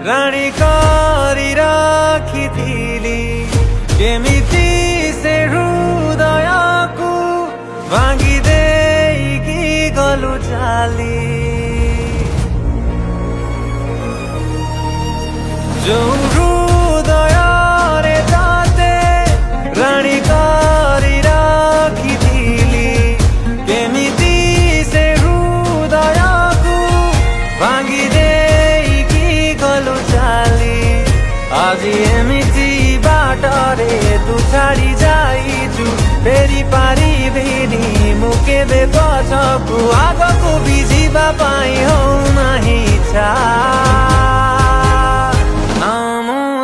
ରାଣୀ କରି ରଖିଥିଲି କେମିତି ସେ ହୃଦୟକୁ ଭାଙ୍ଗି ଦେଇକି ଗଲୁ ଚାଲି। ଯୋଉ ହୃଦୟରେ ତତେ ରାଣୀ କରି ରଖିଥିଲି କେମିତି ସେ ହୃଦୟକୁ ଭାଙ୍ଗି ଦେଇକି ଗଲୁ ଚାଲି। ଆଜି ଏମିତି ବାଟରେ ତୁ ଛାଡ଼ି ଯାଇଛୁ ଫେରି ପାରିବିନି ମୁଁ କେବେ ପଛକୁ ଆଗକୁ ବି ଯିବା ପାଇଁ ହଉନାହିଁ ଇଚ୍ଛା।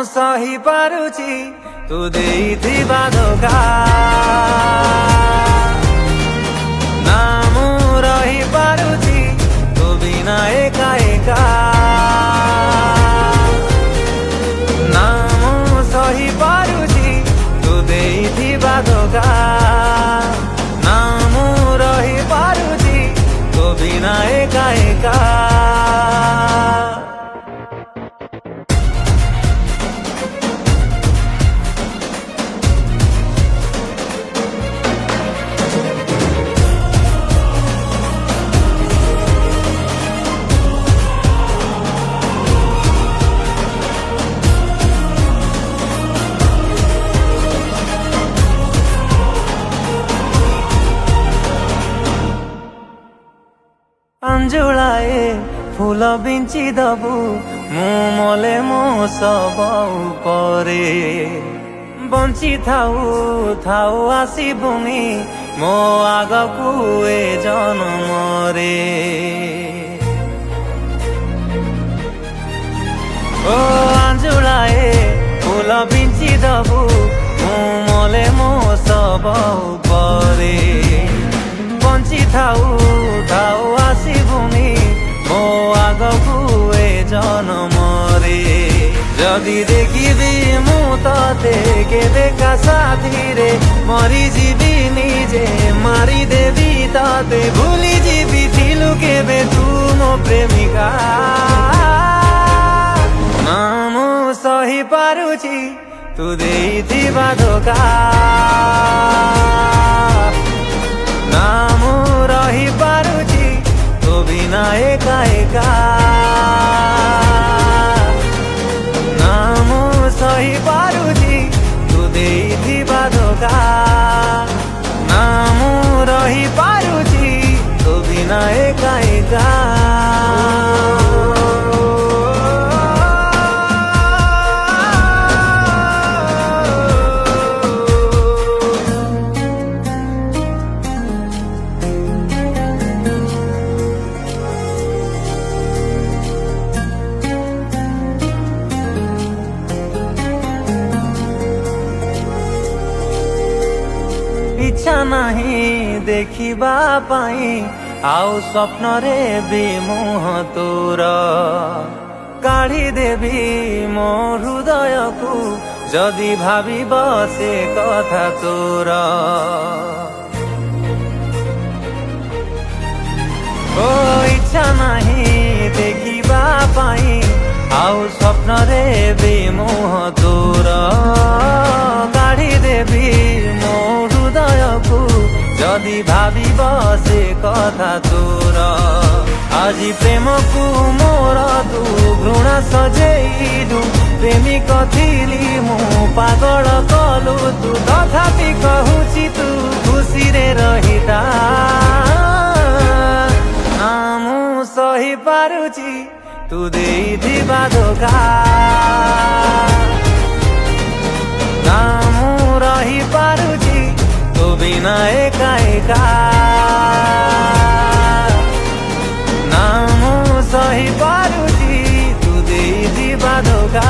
ସହି ପାରୁଛି ତୁ ଦେଇଥିବା ଧୋକା ନା ମୁଁ ରହି ପାରୁଛି ତୁ ବିନା ଏକା ଏକା ନା ମୁଁ ସହି ପାରୁଛି ତୁ ଦେଇଥିବା ଧୋକା ନା ମୁଁ ରହି ପାରୁଛି ତୁ ବିନା ଏକା ଏକା। ଅଞ୍ଜୁଳାଏ ଫୁଲ ବିଞ୍ଚି ଦବୁ ମୁଁ ମଲେ ମୋ ଶବ ଉପରେ ବଞ୍ଚି ଥାଉ ଥାଉ ଆସିବୁନି ମୋ ଆଗକୁ ଏ ଜନ୍ମରେ। ଓ ଅଞ୍ଜୁଳାଏ ଫୁଲ ବିଞ୍ଚି ଦବୁ ମୁଁ ମଲେ ମୋ ଶବ ଉପରେ ବଞ୍ଚି ଥାଉ ଥାଉ ଆସିବୁନି ମୋ ଆଗକୁ ଏ ଜନ୍ମରେ। ଯଦି ଦେଖିବି ମୁଁ ତତେ କେବେ କା ସାଥିରେ ମରିଯିବି ନିଜେ ମାରିଦେବି ତତେ ଭୁଲିଯିବି ଥିଲୁ କେବେ ତୁ ମୋ ପ୍ରେମିକା। ନା ମୁଁ ସହି ପାରୁଛି ତୁ ଦେଇଥିବା ଧୋକା ନା ମୁଁ ରହି ପାରୁଛି ତୁ ବିନା ଏକା ଏକା ନା ମୁଁ ସହି ପାରୁଛି ତୁ ଦେଇଥିବା ଧୋକା ନା ମୁଁ ରହି ପାରୁଛି ତୁ ବିନା ଏକା ଏକା। ଇଚ୍ଛା ନାହିଁ ଦେଖିବା ପାଇଁ ଆଉ ସ୍ୱପ୍ନରେ ବି ମୁହଁ ତୋର କାଢ଼ିଦେବି ମୋ ହୃଦୟକୁ ଯଦି ଭାବିବ ସେ କଥା ତୋର। ଓ ଇଚ୍ଛା ନାହିଁ ଦେଖିବା ପାଇଁ ଆଉ ସ୍ୱପ୍ନରେ ବି ମୁହଁ ତୋର କାଢ଼ିଦେବି ମୋ ହୃଦୟକୁ ଯଦି ଭାବିବ ସେ କଥା ତୋର। ଆଜି ପ୍ରେମକୁ ମୋର ତୁ ଘୃଣା ସଜେଇଲୁ ପ୍ରେମିକ ଥିଲି ମୁଁ ପାଗଳ କଲୁ ତୁ ତଥାପି କହୁଛି ତୁ ଖୁସିରେ ରହିଥା। ନା ମୁଁ ସହି ପାରୁଛି ତୁ ଦେଇଥିବା ଧୋକା ନା ମୁଁ ରହି ପାରୁଛି ତୁ ବିନା ଏକା ଏକା ନା ମୁଁ ସହି ପାରୁଛି ତୁ ଦେଇଥିବା ଧୋକା।